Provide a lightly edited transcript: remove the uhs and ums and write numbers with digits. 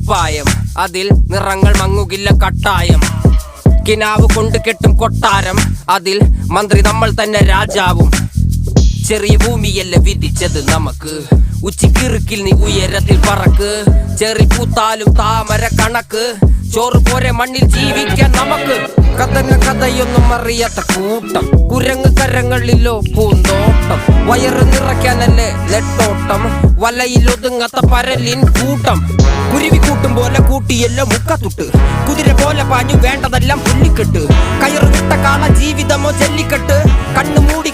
കുപ്പായം, അതിൽ നിറങ്ങൾ മങ്ങുകില്ല കട്ടായം. കിനാവ് കൊണ്ട് കെട്ടും കൊട്ടാരം, അതിൽ മന്ത്രി നമ്മൾ തന്നെ രാജാവും. ചെറിയ ഭൂമിയല്ല വിധിച്ചത് നമുക്ക്, ഉച്ചിക്കിറുക്കിൽ നീ ഉയരത്തിൽ പറക്ക്. ചെറി പൂത്താലും താമര കണക്ക്, ചോറ് പോരെ മണ്ണിൽ ജീവിക്കാൻ നമുക്ക്. കഥയൊന്നും അറിയാത്ത കൂട്ടം, കുരങ്ങ് കരങ്ങളിലോ പൂന്തോട്ടം. വയറ് നിറയ്ക്കാനല്ലേ നെട്ടോട്ടം, വലയിലൊതുങ്ങാത്ത പരലിൻ കൂട്ടം. കുരുവി കൂട്ടും പോലെ കൂട്ടിയല്ലോ മുക്കത്തുട്ട്, കുതിര പോലെ പാഞ്ഞു വേണ്ടതെല്ലാം പുല്ലിക്കെട്ട്. കയറ് വിട്ട കാള ജീവിതമോ ജല്ലിക്കെട്ട്, കണ്ണു മൂടി